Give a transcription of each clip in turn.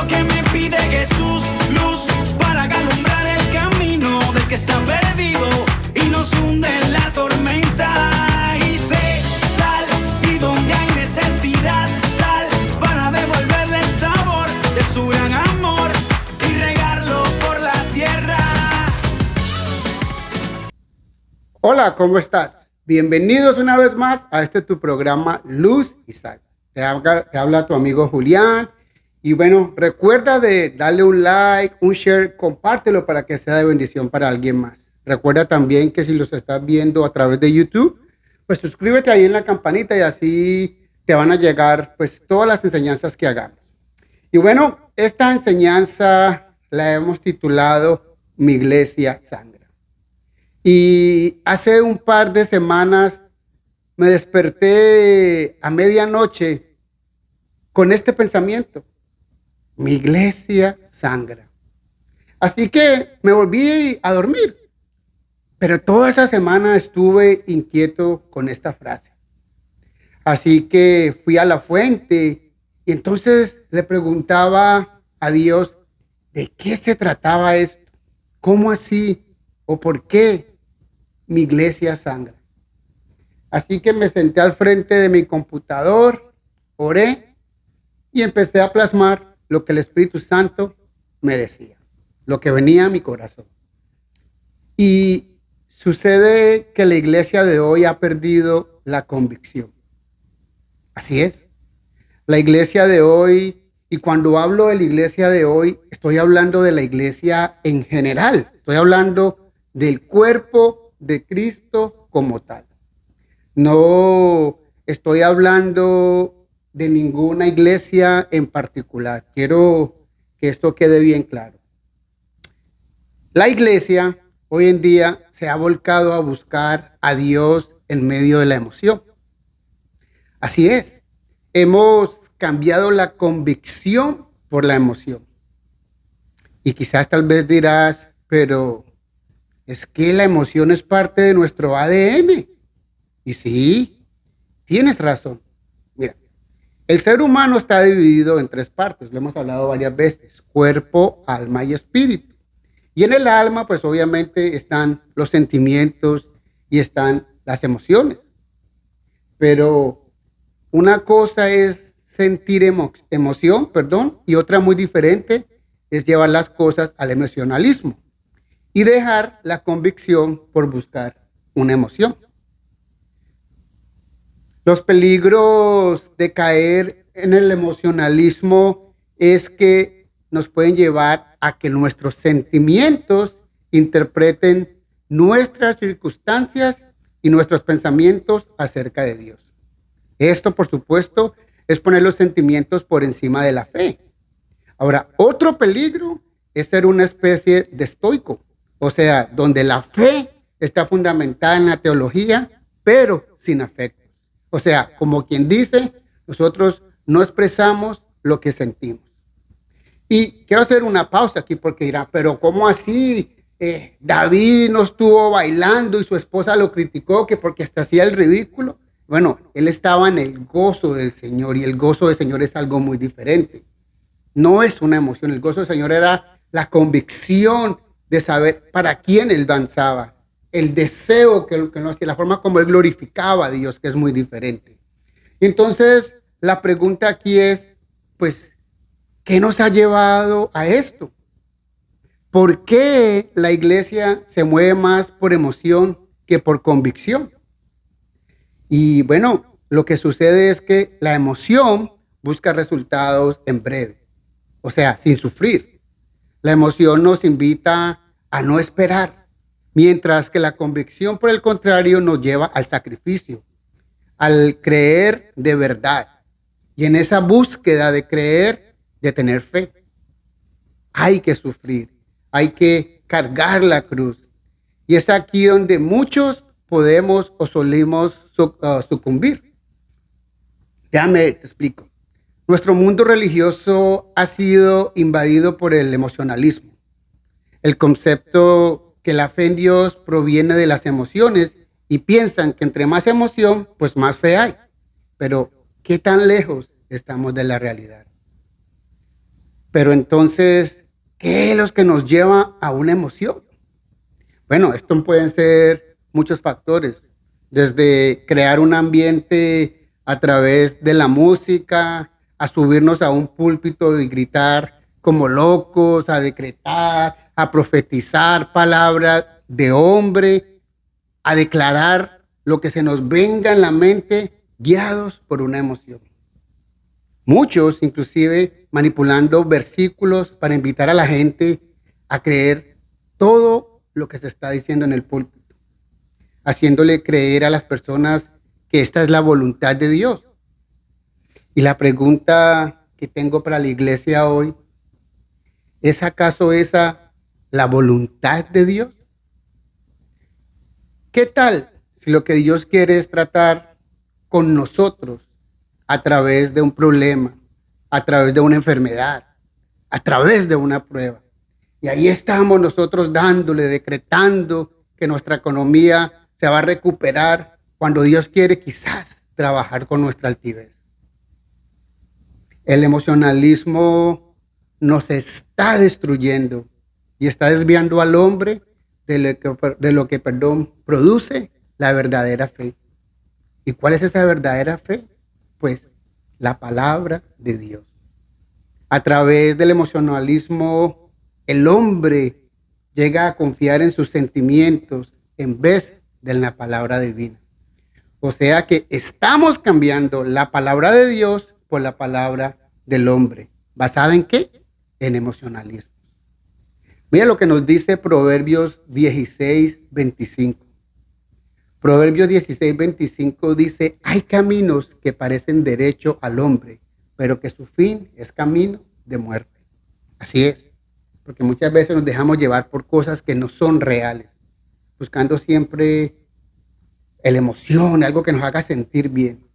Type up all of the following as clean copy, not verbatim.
que me pide Jesús, luz para alumbrar el camino del que está perdido y nos hunde en la tormenta. Y sé, sal, y donde hay necesidad, sal para devolverle el sabor de su gran amor y regarlo por la tierra. Hola, ¿cómo estás? Bienvenidos una vez más a tu programa Luz y Sal. Te habla tu amigo Julián. Y bueno, recuerda de darle un like, un share, compártelo para que sea de bendición para alguien más. Recuerda también que si los estás viendo a través de YouTube, pues suscríbete ahí en la campanita y así te van a llegar pues todas las enseñanzas que hagamos. Y bueno, esta enseñanza la hemos titulado Mi Iglesia Sangra. Y hace un par de semanas me desperté a medianoche con este pensamiento. Mi iglesia sangra. Así que me volví a dormir. Pero toda esa semana estuve inquieto con esta frase. Así que fui a la fuente y entonces le preguntaba a Dios de qué se trataba esto. ¿Cómo así? ¿O por qué mi iglesia sangra? Así que me senté al frente de mi computador, oré y empecé a plasmar lo que el Espíritu Santo me decía, lo que venía a mi corazón. Y sucede que la iglesia de hoy ha perdido la convicción. Así es. La iglesia de hoy, y cuando hablo de la iglesia de hoy, estoy hablando de la iglesia en general. Estoy hablando del cuerpo de Cristo como tal. No estoy hablando de ninguna iglesia en particular. Quiero que esto quede bien claro. La iglesia hoy en día se ha volcado a buscar a Dios en medio de la emoción. Así es. Hemos cambiado la convicción por la emoción. Y quizás tal vez dirás, pero es que la emoción es parte de nuestro ADN. Y sí, tienes razón. Mira, el ser humano está dividido en tres partes, lo hemos hablado varias veces, cuerpo, alma y espíritu. Y en el alma, pues obviamente están los sentimientos y están las emociones. Pero una cosa es sentir emoción, y otra muy diferente es llevar las cosas al emocionalismo y dejar la convicción por buscar una emoción. Los peligros de caer en el emocionalismo es que nos pueden llevar a que nuestros sentimientos interpreten nuestras circunstancias y nuestros pensamientos acerca de Dios. Esto, por supuesto, es poner los sentimientos por encima de la fe. Ahora, otro peligro es ser una especie de estoico, o sea, donde la fe está fundamentada en la teología, pero sin afecto. O sea, como quien dice, nosotros no expresamos lo que sentimos. Y quiero hacer una pausa aquí porque dirán, pero ¿cómo así? David no estuvo bailando y su esposa lo criticó que porque hasta hacía el ridículo. Bueno, él estaba en el gozo del Señor y el gozo del Señor es algo muy diferente. No es una emoción, el gozo del Señor era la convicción de saber para quién él danzaba. El deseo que no hacía, la forma como él glorificaba a Dios, que es muy diferente. Entonces, la pregunta aquí es, pues, ¿qué nos ha llevado a esto? ¿Por qué la iglesia se mueve más por emoción que por convicción? Y bueno, lo que sucede es que la emoción busca resultados en breve, o sea, sin sufrir. La emoción nos invita a no esperar. Mientras que la convicción, por el contrario, nos lleva al sacrificio, al creer de verdad. Y en esa búsqueda de creer, de tener fe, hay que sufrir, hay que cargar la cruz. Y es aquí donde muchos podemos o solimos sucumbir. Déjame te explico. Nuestro mundo religioso ha sido invadido por el emocionalismo. El concepto que la fe en Dios proviene de las emociones y piensan que entre más emoción, pues más fe hay. Pero, ¿qué tan lejos estamos de la realidad? Pero entonces, ¿qué es lo que nos lleva a una emoción? Bueno, esto pueden ser muchos factores, desde crear un ambiente a través de la música, a subirnos a un púlpito y gritar como locos, a decretar, a profetizar palabras de hombre, a declarar lo que se nos venga en la mente, guiados por una emoción. Muchos, inclusive, manipulando versículos para invitar a la gente a creer todo lo que se está diciendo en el púlpito, haciéndole creer a las personas que esta es la voluntad de Dios. Y la pregunta que tengo para la iglesia hoy, ¿es acaso esa la voluntad de Dios? ¿Qué tal si lo que Dios quiere es tratar con nosotros a través de un problema, a través de una enfermedad, a través de una prueba? Y ahí estamos nosotros dándole, decretando que nuestra economía se va a recuperar cuando Dios quiere quizás trabajar con nuestra altivez. El emocionalismo nos está destruyendo y está desviando al hombre de lo que produce la verdadera fe. ¿Y cuál es esa verdadera fe? Pues la palabra de Dios. A través del emocionalismo, el hombre llega a confiar en sus sentimientos en vez de la palabra divina. O sea que estamos cambiando la palabra de Dios por la palabra del hombre. ¿Basada en qué? En emocionalismo. Mira lo que nos dice Proverbios 16:25. Proverbios 16:25 dice, hay caminos que parecen derecho al hombre, pero que su fin es camino de muerte. Así es, porque muchas veces nos dejamos llevar por cosas que no son reales, buscando siempre la emoción, algo que nos haga sentir bien.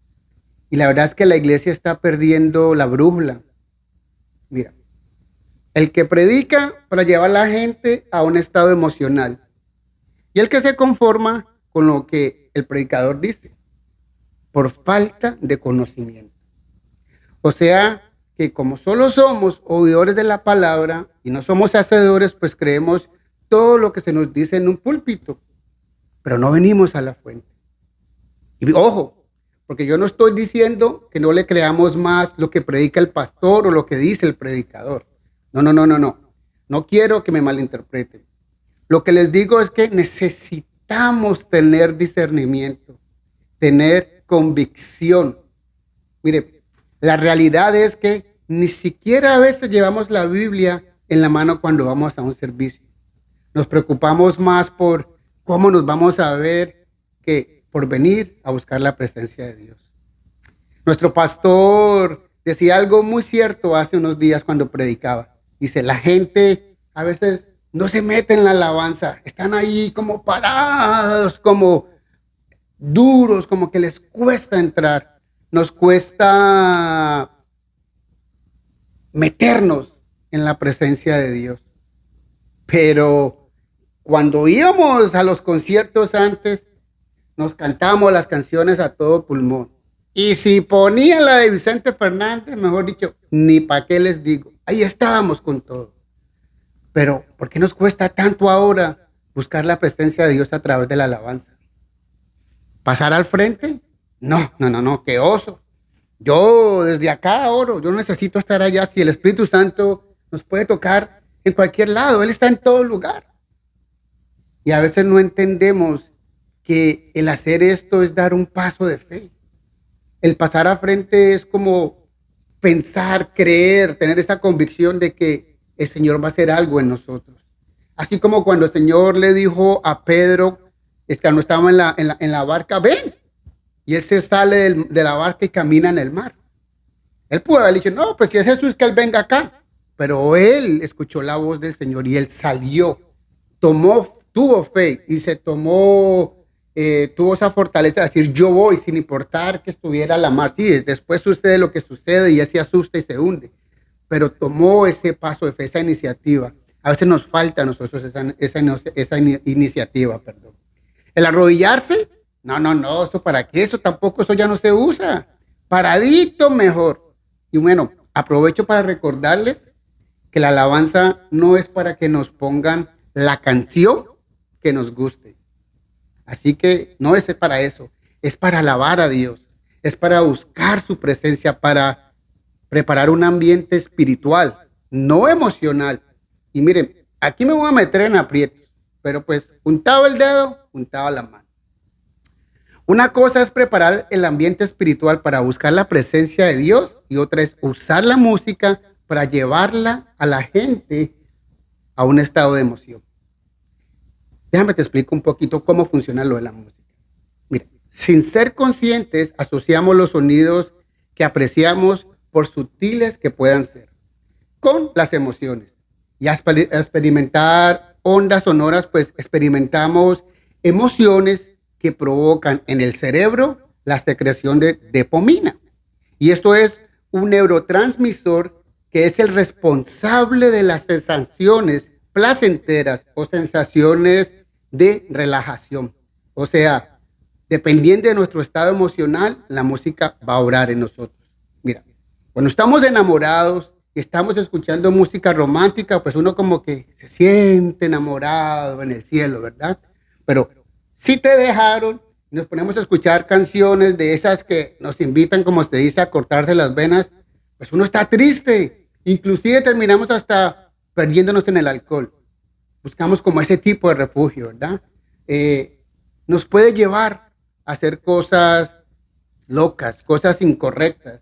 Y la verdad es que la iglesia está perdiendo la brújula. Mira, el que predica para llevar a la gente a un estado emocional y el que se conforma con lo que el predicador dice, por falta de conocimiento. O sea, que como solo somos oidores de la palabra y no somos hacedores, pues creemos todo lo que se nos dice en un púlpito, pero no venimos a la fuente. Y ojo, porque yo no estoy diciendo que no le creamos más lo que predica el pastor o lo que dice el predicador. No. No quiero que me malinterpreten. Lo que les digo es que necesitamos tener discernimiento, tener convicción. Mire, la realidad es que ni siquiera a veces llevamos la Biblia en la mano cuando vamos a un servicio. Nos preocupamos más por cómo nos vamos a ver que por venir a buscar la presencia de Dios. Nuestro pastor decía algo muy cierto hace unos días cuando predicaba. Dice, la gente a veces no se mete en la alabanza, están ahí como parados, como duros, como que les cuesta entrar. Nos cuesta meternos en la presencia de Dios. Pero cuando íbamos a los conciertos antes, nos cantábamos las canciones a todo pulmón. Y si ponían la de Vicente Fernández, mejor dicho, ni para qué les digo. Ahí estábamos con todo. Pero, ¿por qué nos cuesta tanto ahora buscar la presencia de Dios a través de la alabanza? ¿Pasar al frente? No, qué oso. Yo desde acá oro, yo no necesito estar allá. Si el Espíritu Santo nos puede tocar en cualquier lado, Él está en todo lugar. Y a veces no entendemos que el hacer esto es dar un paso de fe. El pasar al frente es como pensar, creer, tener esa convicción de que el Señor va a hacer algo en nosotros. Así como cuando el Señor le dijo a Pedro, cuando estaba en la barca, ven. Y él se sale de la barca y camina en el mar. Él pudo haber dicho, no, pues si es Jesús, que Él venga acá. Pero él escuchó la voz del Señor y él salió, tuvo fe y tuvo esa fortaleza de decir, yo voy, sin importar que estuviera la mar. Sí, después sucede lo que sucede y él se asusta y se hunde. Pero tomó ese paso de fe, esa iniciativa. A veces nos falta a nosotros esa iniciativa, perdón. El arrodillarse, no, ¿eso para qué? Eso ya no se usa. Paradito mejor. Y bueno, aprovecho para recordarles que la alabanza no es para que nos pongan la canción que nos guste. Así que no es para eso, es para alabar a Dios, es para buscar su presencia, para preparar un ambiente espiritual, no emocional. Y miren, aquí me voy a meter en aprietos, pero pues untado el dedo, untado la mano. Una cosa es preparar el ambiente espiritual para buscar la presencia de Dios y otra es usar la música para llevarla a la gente a un estado de emoción. Déjame te explico un poquito cómo funciona lo de la música. Mira, sin ser conscientes, asociamos los sonidos que apreciamos, por sutiles que puedan ser, con las emociones. Y al experimentar ondas sonoras, pues experimentamos emociones que provocan en el cerebro la secreción de dopamina. Y esto es un neurotransmisor que es el responsable de las sensaciones placenteras o sensaciones de relajación. O sea, dependiendo de nuestro estado emocional, la música va a obrar en nosotros. Mira, cuando estamos enamorados y estamos escuchando música romántica, pues uno como que se siente enamorado en el cielo, ¿verdad? Pero si te dejaron, nos ponemos a escuchar canciones de esas que nos invitan, como se dice, a cortarse las venas, pues uno está triste. Inclusive terminamos hasta perdiéndonos en el alcohol. Buscamos como ese tipo de refugio, ¿verdad? Nos puede llevar a hacer cosas locas, cosas incorrectas.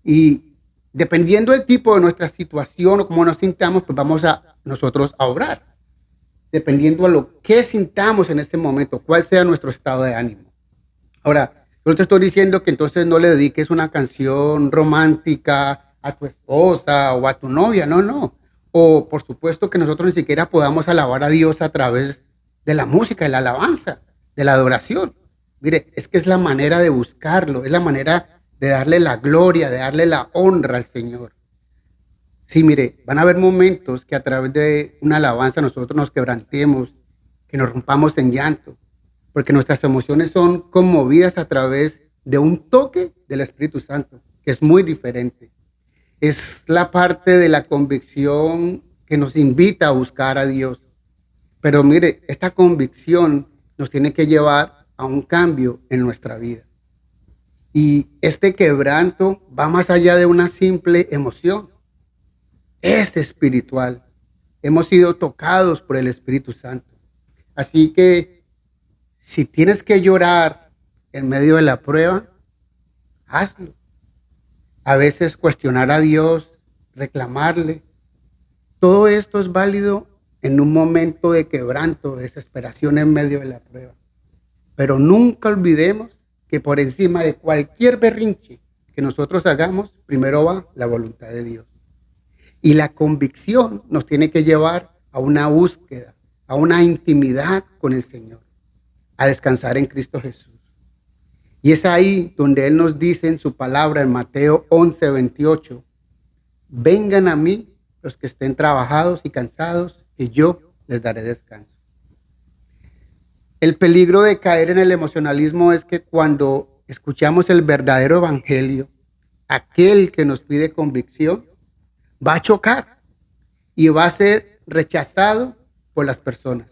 Y dependiendo del tipo de nuestra situación o cómo nos sintamos, pues vamos a nosotros a obrar. Dependiendo a lo que sintamos en ese momento, cuál sea nuestro estado de ánimo. Ahora, yo te estoy diciendo que entonces no le dediques una canción romántica a tu esposa o a tu novia, no. O por supuesto que nosotros ni siquiera podamos alabar a Dios a través de la música, de la alabanza, de la adoración. Mire, es que es la manera de buscarlo, es la manera de darle la gloria, de darle la honra al Señor. Sí, mire, van a haber momentos que a través de una alabanza nosotros nos quebrantemos, que nos rompamos en llanto, porque nuestras emociones son conmovidas a través de un toque del Espíritu Santo, que es muy diferente. Es la parte de la convicción que nos invita a buscar a Dios. Pero mire, esta convicción nos tiene que llevar a un cambio en nuestra vida. Y este quebranto va más allá de una simple emoción. Es espiritual. Hemos sido tocados por el Espíritu Santo. Así que si tienes que llorar en medio de la prueba, hazlo. A veces cuestionar a Dios, reclamarle. Todo esto es válido en un momento de quebranto, de desesperación en medio de la prueba. Pero nunca olvidemos que por encima de cualquier berrinche que nosotros hagamos, primero va la voluntad de Dios. Y la convicción nos tiene que llevar a una búsqueda, a una intimidad con el Señor, a descansar en Cristo Jesús. Y es ahí donde Él nos dice en su palabra en Mateo 11:28, vengan a mí los que estén trabajados y cansados, que yo les daré descanso. El peligro de caer en el emocionalismo es que cuando escuchamos el verdadero evangelio, aquel que nos pide convicción, va a chocar y va a ser rechazado por las personas.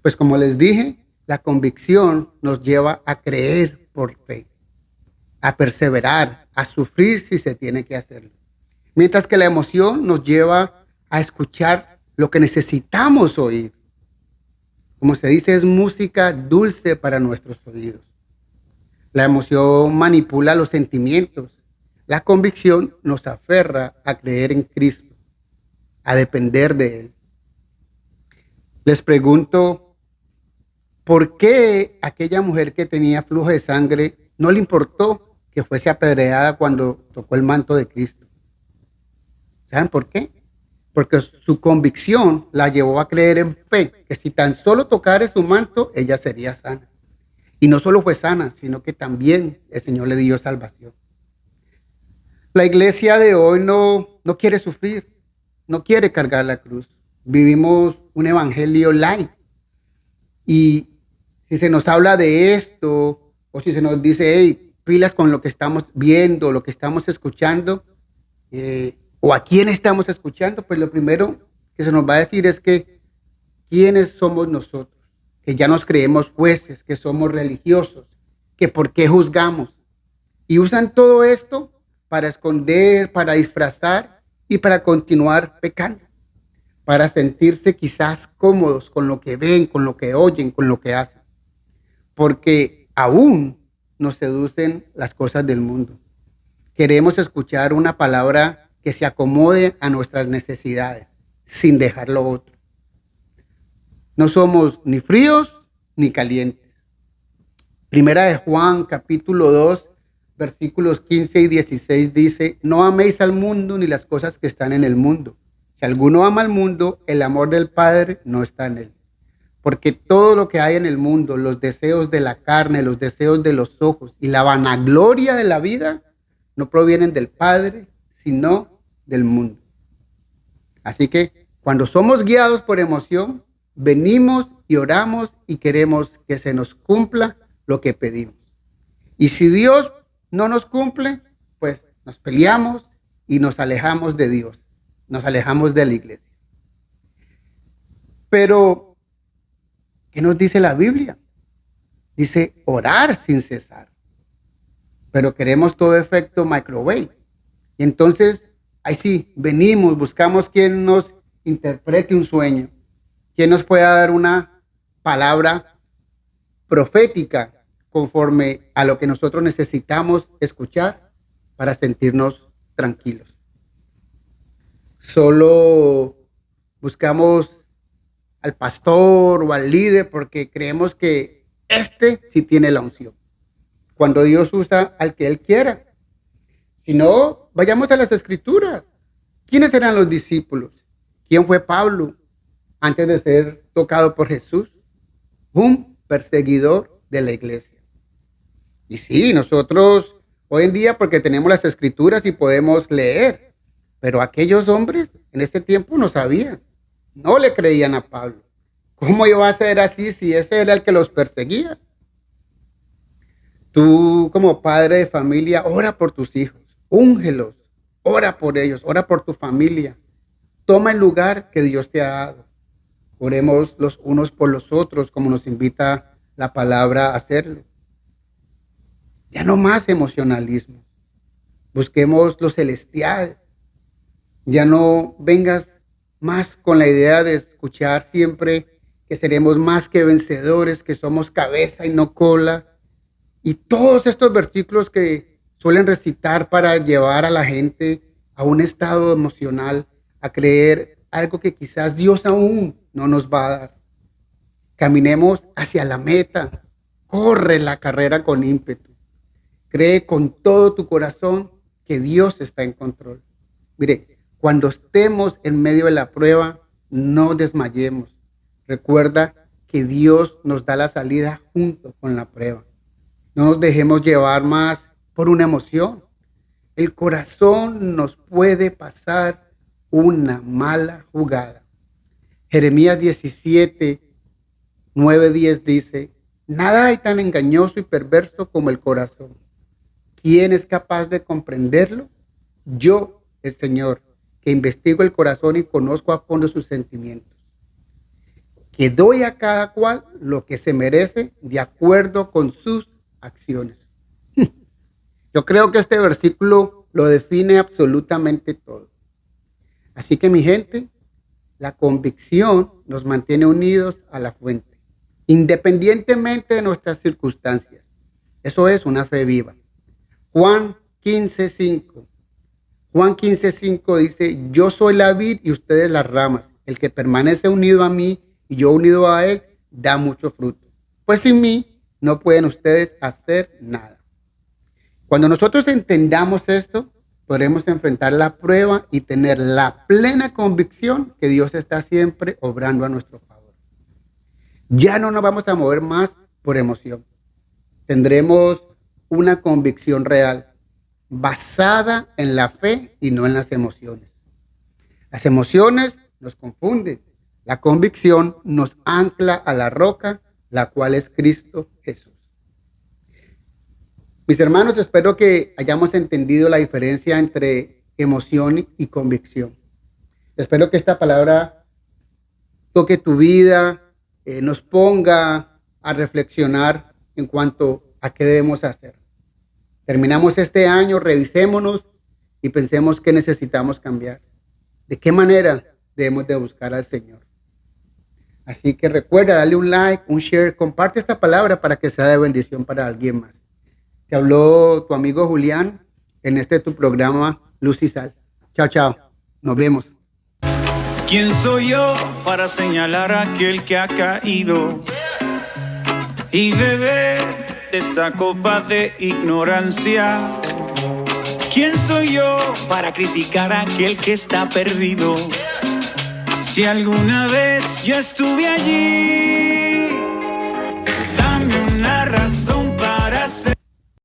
Pues como les dije, la convicción nos lleva a creer por fe, a perseverar, a sufrir si se tiene que hacerlo. Mientras que la emoción nos lleva a escuchar lo que necesitamos oír. Como se dice, es música dulce para nuestros oídos. La emoción manipula los sentimientos. La convicción nos aferra a creer en Cristo, a depender de Él. Les pregunto, ¿por qué aquella mujer que tenía flujo de sangre no le importó que fuese apedreada cuando tocó el manto de Cristo? ¿Saben por qué? Porque su convicción la llevó a creer en fe, que si tan solo tocara su manto, ella sería sana. Y no solo fue sana, sino que también el Señor le dio salvación. La iglesia de hoy no quiere sufrir, no quiere cargar la cruz. Vivimos un evangelio light. Y si se nos habla de esto, o si se nos dice, hey, pilas con lo que estamos viendo, lo que estamos escuchando, o a quién estamos escuchando, pues lo primero que se nos va a decir es que quiénes somos nosotros, que ya nos creemos jueces, que somos religiosos, que por qué juzgamos. Y usan todo esto para esconder, para disfrazar y para continuar pecando, para sentirse quizás cómodos con lo que ven, con lo que oyen, con lo que hacen. Porque aún nos seducen las cosas del mundo. Queremos escuchar una palabra que se acomode a nuestras necesidades, sin dejar lo otro. No somos ni fríos ni calientes. Primera de Juan, capítulo 2, versículos 15 y 16 dice: no améis al mundo ni las cosas que están en el mundo. Si alguno ama al mundo, el amor del Padre no está en él. Porque todo lo que hay en el mundo, los deseos de la carne, los deseos de los ojos y la vanagloria de la vida, no provienen del Padre, sino del mundo. Así que cuando somos guiados por emoción, venimos y oramos y queremos que se nos cumpla lo que pedimos. Y si Dios no nos cumple, pues nos peleamos y nos alejamos de Dios, nos alejamos de la iglesia. Pero, ¿qué nos dice la Biblia? Dice orar sin cesar. Pero queremos todo efecto microwave. Y entonces, ahí sí, venimos, buscamos quien nos interprete un sueño, quien nos pueda dar una palabra profética conforme a lo que nosotros necesitamos escuchar para sentirnos tranquilos. Solo buscamos al pastor o al líder porque creemos que este sí tiene la unción, cuando Dios usa al que Él quiera. Si no, vayamos a las Escrituras. ¿Quiénes eran los discípulos? ¿Quién fue Pablo antes de ser tocado por Jesús? Un perseguidor de la iglesia. Y sí, nosotros hoy en día, porque tenemos las Escrituras y podemos leer, pero aquellos hombres en este tiempo no sabían, no le creían a Pablo. ¿Cómo iba a ser así si ese era el que los perseguía? Tú, como padre de familia, ora por tus hijos, úngelos, ora por ellos, ora por tu familia. Toma el lugar que Dios te ha dado. Oremos los unos por los otros, como nos invita la palabra a hacerlo. Ya no más emocionalismo. Busquemos lo celestial. Ya no vengas más con la idea de escuchar siempre que seremos más que vencedores, que somos cabeza y no cola. Y todos estos versículos que suelen recitar para llevar a la gente a un estado emocional, a creer algo que quizás Dios aún no nos va a dar. Caminemos hacia la meta. Corre la carrera con ímpetu. Cree con todo tu corazón que Dios está en control. Mire, cuando estemos en medio de la prueba, no desmayemos. Recuerda que Dios nos da la salida junto con la prueba. No nos dejemos llevar más por una emoción. El corazón nos puede pasar una mala jugada. Jeremías 17, 9, 10 dice: nada hay tan engañoso y perverso como el corazón. ¿Quién es capaz de comprenderlo? Yo, el Señor, que investigo el corazón y conozco a fondo sus sentimientos, que doy a cada cual lo que se merece de acuerdo con sus acciones. Yo creo que este versículo lo define absolutamente todo. Así que, mi gente, la convicción nos mantiene unidos a la fuente, independientemente de nuestras circunstancias. Eso es una fe viva. Juan 15:5. Juan 15:5 dice: yo soy la vid y ustedes las ramas. El que permanece unido a mí y yo unido a él, da mucho fruto. Pues sin mí no pueden ustedes hacer nada. Cuando nosotros entendamos esto, podremos enfrentar la prueba y tener la plena convicción que Dios está siempre obrando a nuestro favor. Ya no nos vamos a mover más por emoción. Tendremos una convicción real, basada en la fe y no en las emociones. Las emociones nos confunden. La convicción nos ancla a la roca, la cual es Cristo Jesús. Mis hermanos, espero que hayamos entendido la diferencia entre emoción y convicción. Espero que esta palabra toque tu vida, nos ponga a reflexionar en cuanto a qué debemos hacer. Terminamos este año, revisémonos y pensemos qué necesitamos cambiar. ¿De qué manera debemos de buscar al Señor? Así que recuerda, dale un like, un share, comparte esta palabra para que sea de bendición para alguien más. Te habló tu amigo Julián en tu programa Luz y Sal. Chao, chao. Nos vemos. ¿Quién soy yo para señalar a aquel que ha caído y beber de esta copa de ignorancia? ¿Quién soy yo para criticar a aquel que está perdido? Si alguna vez yo estuve allí, dame una razón.